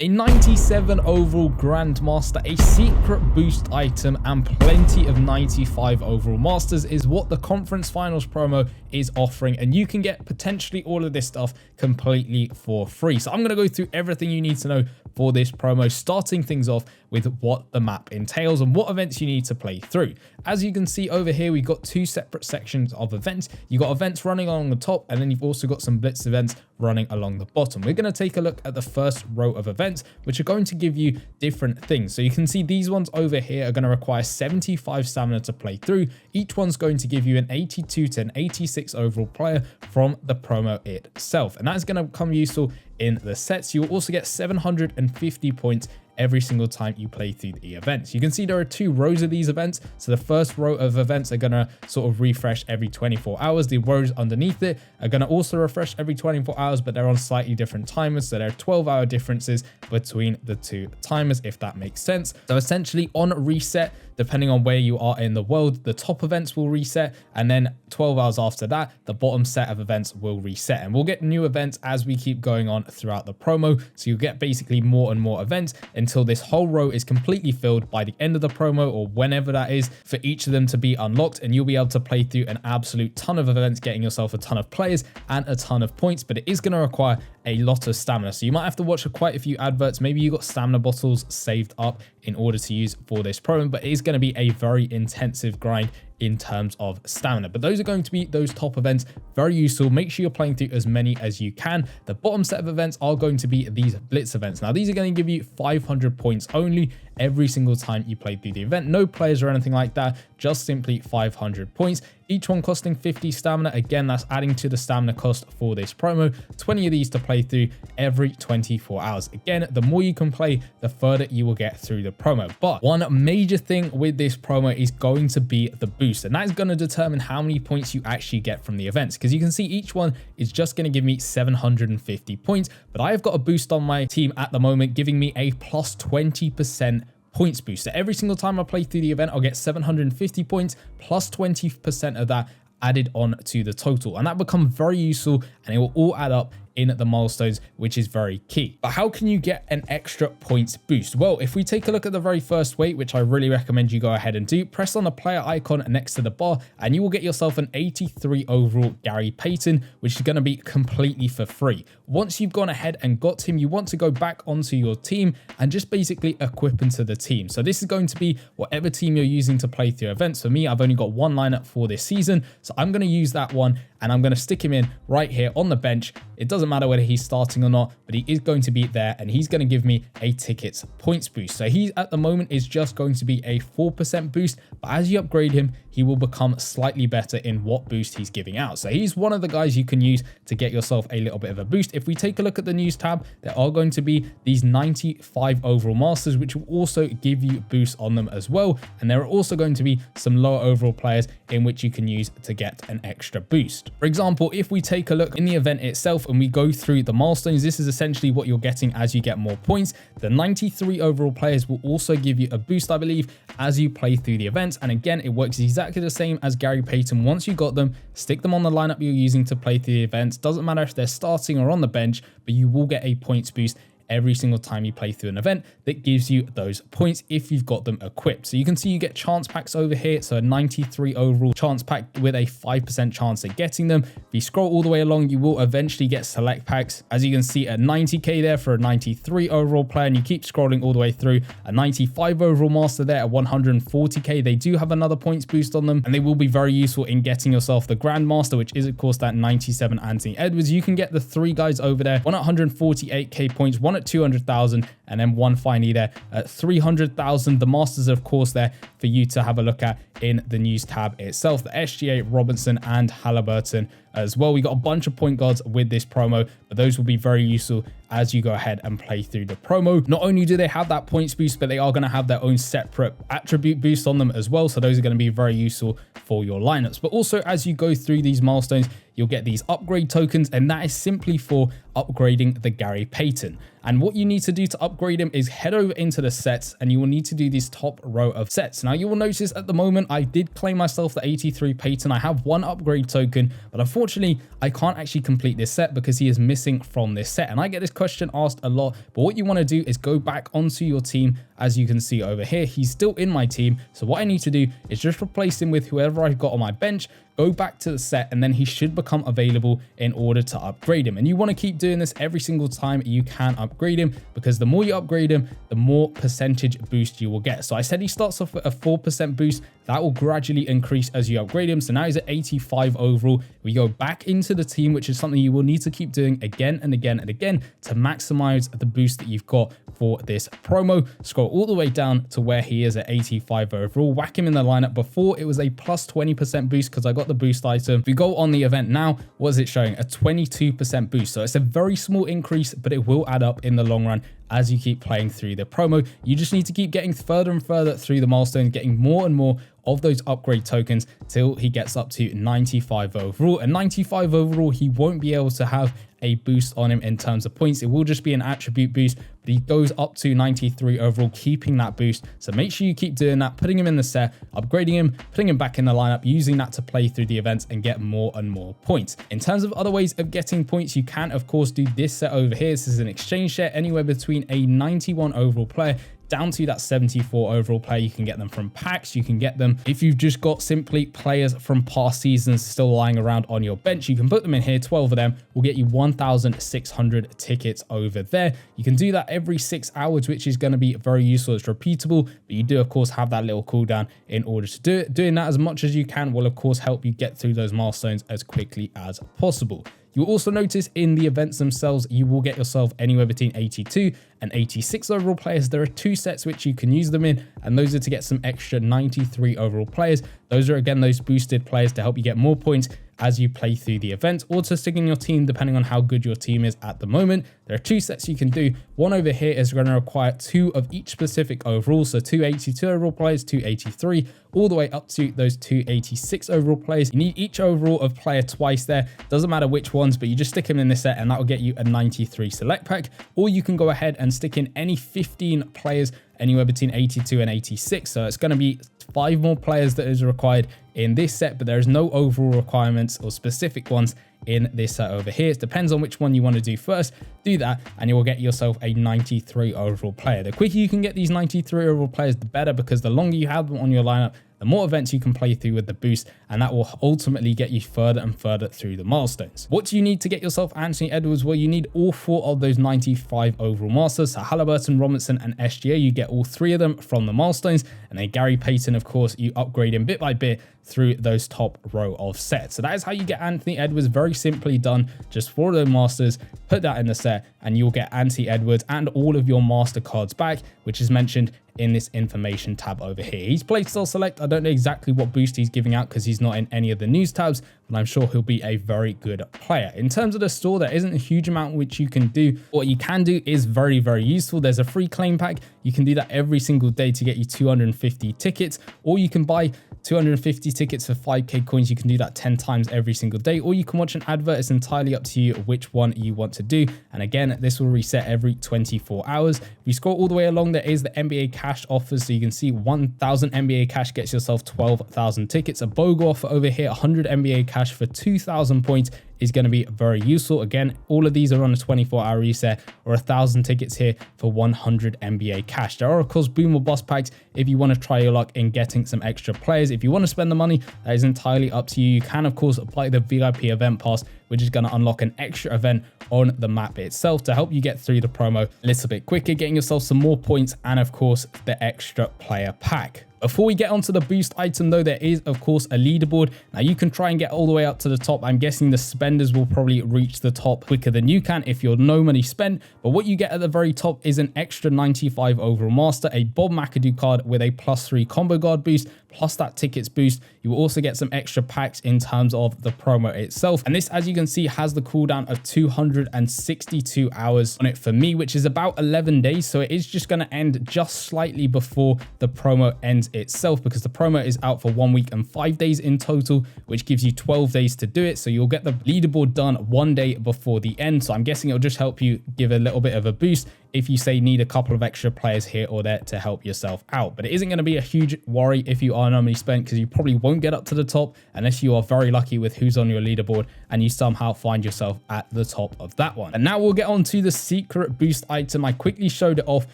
A 97 overall Grandmaster, a secret boost item, and plenty of 95 overall masters is what the conference finals promo is offering, and you can get potentially all of this stuff completely for free. So I'm going to go through everything you need to know for this promo, starting things off with what the map entails and what events you need to play through. As you can see over here, we've got two separate sections of events. You've got events running along the top, and then you've also got some blitz events running along the bottom. We're going to take a look at the first row of events, which are going to give you different things. So you can see these ones over here are going to require 75 stamina to play through. Each one's going to give you an 82 to an 86 overall player from the promo itself, and that's going to become useful in the sets. You'll also get 750 points every single time you play through the events. You can see there are two rows of these events. So the first row of events are going to sort of refresh every 24 hours. The rows underneath it are going to also refresh every 24 hours, but they're on slightly different timers. So there are 12-hour differences between the two timers, if that makes sense. So essentially on reset, depending on where you are in the world, the top events will reset, and then 12 hours after that, the bottom set of events will reset. And we'll get new events as we keep going on throughout the promo. So you'll get basically more and more events until this whole row is completely filled by the end of the promo, or whenever that is, for each of them to be unlocked, and you'll be able to play through an absolute ton of events, getting yourself a ton of players and a ton of points. But it is going to require a lot of stamina, so you might have to watch quite a few adverts. Maybe you got stamina bottles saved up in order to use for this promo, but it is going to be a very intensive grind in terms of stamina. But those are going to be those top events, very useful. Make sure you're playing through as many as you can. The bottom set of events are going to be these blitz events. Now these are going to give you 500 points only every single time you play through the event. No players or anything like that, just simply 500 points. Each one costing 50 stamina. Again, that's adding to the stamina cost for this promo. 20 of these to play through every 24 hours. Again, the more you can play, the further you will get through the promo. But one major thing with this promo is going to be the boost, and that is going to determine how many points you actually get from the events, because you can see each one is just going to give me 750 points, but I have got a boost on my team at the moment giving me a plus 20% points boost. So every single time I play through the event, I'll get 750 points plus 20% of that added on to the total, and that becomes very useful, and it will all add up in the milestones, which is very key. But how can you get an extra points boost? Well, if we take a look at the very first way, which I really recommend you go ahead and do, press on the player icon next to the bar, and you will get yourself an 83 overall Gary Payton, which is going to be completely for free. Once you've gone ahead and got him, you want to go back onto your team and just basically equip into the team. So this is going to be whatever team you're using to play through events. For me, I've only got one lineup for this season, so I'm going to use that one, and I'm going to stick him in right here on the bench. It doesn't matter whether he's starting or not, but he is going to be there, and he's going to give me a tickets points boost. So he at the moment is just going to be a 4% boost, but as you upgrade him, he will become slightly better in what boost he's giving out. So he's one of the guys you can use to get yourself a little bit of a boost. If we take a look at the news tab, there are going to be these 95 overall masters, which will also give you boosts on them as well. And there are also going to be some lower overall players in which you can use to get an extra boost. For example, if we take a look in the event itself and we go through the milestones, this is essentially what you're getting as you get more points. The 93 overall players will also give you a boost, I believe, as you play through the events. And again, it works exactly the same as Gary Payton. Once you got them, stick them on the lineup you're using to play through the events. Doesn't matter if they're starting or on the bench, but you will get a points boost every single time you play through an event that gives you those points if you've got them equipped. So you can see you get chance packs over here. So a 93 overall chance pack with a 5% chance at getting them. If you scroll all the way along, you will eventually get select packs. As you can see, a 90k there for a 93 overall player, and you keep scrolling all the way through. A 95 overall master there at 140k. They do have another points boost on them, and they will be very useful in getting yourself the Grandmaster, which is of course that 97 Anthony Edwards. You can get the three guys over there, one at 148k points, one at 200,000, and then one finally there at 300,000. The masters are of course there for you to have a look at in the news tab itself. The SGA, Robinson, and Halliburton as well. We got a bunch of point guards with this promo, but those will be very useful as you go ahead and play through the promo. Not only do they have that points boost, but they are going to have their own separate attribute boost on them as well. So those are going to be very useful for your lineups. But also as you go through these milestones, you'll get these upgrade tokens, and that is simply for upgrading the Gary Payton. And what you need to do to upgrade him is head over into the sets, and you will need to do this top row of sets. Now you will notice at the moment I did claim myself the 83 Payton. I have one upgrade token, but unfortunately unfortunately, I can't actually complete this set because he is missing from this set. And I get this question asked a lot, but what you want to do is go back onto your team. As you can see over here, he's still in my team. So what I need to do is just replace him with whoever I've got on my bench, go back to the set, and then he should become available in order to upgrade him. And you want to keep doing this every single time you can upgrade him, because the more you upgrade him, the more percentage boost you will get. So I said he starts off with a 4% boost. That will gradually increase as you upgrade him. So now he's at 85 overall. We go back into the team, which is something you will need to keep doing again and again and again to maximize the boost that you've got for this promo. Scroll all the way down to where he is at 85 overall. Whack him in the lineup. Before, it was a plus 20% boost because I got the boost item. If we go on the event now, what is it showing? A 22% boost. So it's a very small increase, but it will add up in the long run as you keep playing through the promo. You just need to keep getting further and further through the milestones, getting more and more of those upgrade tokens till he gets up to 95 overall. And 95 overall, he won't be able to have a boost on him in terms of points. It will just be an attribute boost, but he goes up to 93 overall, keeping that boost. So make sure you keep doing that, putting him in the set, upgrading him, putting him back in the lineup, using that to play through the events and get more and more points. In terms of other ways of getting points, you can of course do this set over here. This is an exchange set, anywhere between a 91 overall player down to that 74 overall player. You can get them from packs. You can get them if you've just got simply players from past seasons still lying around on your bench. You can put them in here. 12 of them will get you 1,600 tickets over there. You can do that every 6 hours, which is going to be very useful. It's repeatable, but you do of course have that little cooldown in order to do it. Doing that as much as you can will of course help you get through those milestones as quickly as possible. You'll also notice in the events themselves, you will get yourself anywhere between 82 and 86 overall players. There are 2 sets which you can use them in, and those are to get some extra 93 overall players. Those are again those boosted players to help you get more points as you play through the event, or to stick in your team depending on how good your team is at the moment. There are 2 sets you can do. One over here is going to require 2 of each specific overall, so 2 82 overall players, 2 83, all the way up to those 2 86 overall players. You need each overall of player twice there. Doesn't matter which ones, but you just stick them in this set and that will get you a 93 select pack. Or you can go ahead and stick in any 15 players anywhere between 82 and 86. So it's going to be 5 more players that is required in this set, but there is no overall requirements or specific ones in this set over here. It depends on which one you want to do first. Do that and you will get yourself a 93 overall player. The quicker you can get these 93 overall players, the better, because the longer you have them on your lineup, the more events you can play through with the boost, and that will ultimately get you further and further through the milestones. What do you need to get yourself Anthony Edwards? Well, you need all 4 of those 95 overall masters. So Halliburton, Robinson, and SGA, you get all 3 of them from the milestones. And then Gary Payton, of course, you upgrade him bit by bit through those top row of sets. So that is how you get Anthony Edwards. Very simply done. Just 4 of those masters, put that in the set, and you'll get Anthony Edwards and all of your master cards back, which is mentioned in this information tab over here. He's playstyle select. I don't know exactly what boost he's giving out because he's not in any of the news tabs, but I'm sure he'll be a very good player. In terms of the store, there isn't a huge amount which you can do. What you can do is very, very useful. There's a free claim pack. You can do that every single day to get you 250 tickets, or you can buy 250 tickets for 5k coins. You can do that 10 times every single day, or you can watch an advert. It's entirely up to you which one you want to do. And again, this will reset every 24 hours. If you scroll all the way along, there is the NBA cash offers. So you can see 1,000 NBA cash gets yourself 12,000 tickets. A BOGO offer over here, 100 NBA cash for 2,000 points is going to be very useful. Again, all of these are on a 24-hour reset, or 1,000 tickets here for 100 NBA cash. There are of course boom or bust packs if you want to try your luck in getting some extra players. If you want to spend the money, that is entirely up to you. You can of course apply the VIP event pass, which is going to unlock an extra event on the map itself to help you get through the promo a little bit quicker, getting yourself some more points, and of course the extra player pack. Before we get onto the boost item though, there is of course a leaderboard. Now you can try and get all the way up to the top. I'm guessing the spenders will probably reach the top quicker than you can if you're no money spent. But what you get at the very top is an extra 95 overall master, a Bob McAdoo card with a +3 combo guard boost, plus that tickets boost. You will also get some extra packs in terms of the promo itself. And this, as you can see, has the cooldown of 262 hours on it for me, which is about 11 days. So it is just going to end just slightly before the promo ends itself, because the promo is out for 1 week and 5 days in total, which gives you 12 days to do it. So you'll get the leaderboard done 1 day before the end. So I'm guessing it'll just help you give a little bit of a boost if you say need a couple of extra players here or there to help yourself out. But it isn't going to be a huge worry if you are normally spent, because you probably won't get up to the top unless you are very lucky with who's on your leaderboard and you somehow find yourself at the top of that one. And now we'll get on to the secret boost item. I quickly showed it off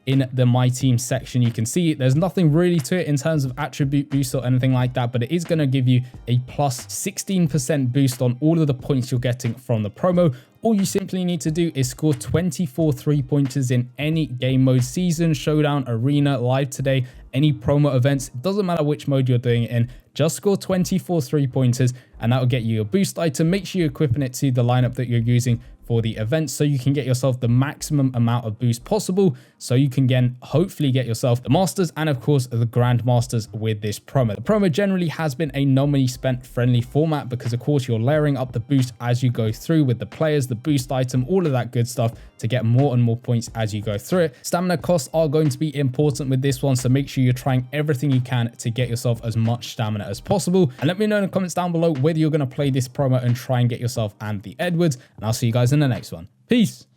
in the My Team section. You can see there's nothing really to it in terms of attribute boost or anything like that, but it is going to give you a plus 16% boost on all of the points you're getting from the promo. All you simply need to do is score 24 3-pointers in any game mode, season, showdown, arena, live today, any promo events. It doesn't matter which mode you're doing it in. Just score 24 3-pointers and that will get you your boost item. Make sure you're equipping it to the lineup that you're using for the event so you can get yourself the maximum amount of boost possible, so you can again hopefully get yourself the Masters and of course the Grandmasters with this promo. The promo generally has been a nominee spent friendly format because of course you're layering up the boost as you go through with the players, the boost item, all of that good stuff to get more and more points as you go through it. Stamina costs are going to be important with this one, so make sure you're trying everything you can to get yourself as much stamina as possible. And let me know in the comments down below whether you're going to play this promo and try and get yourself and the Edwards, and I'll see you guys in the next one. Peace.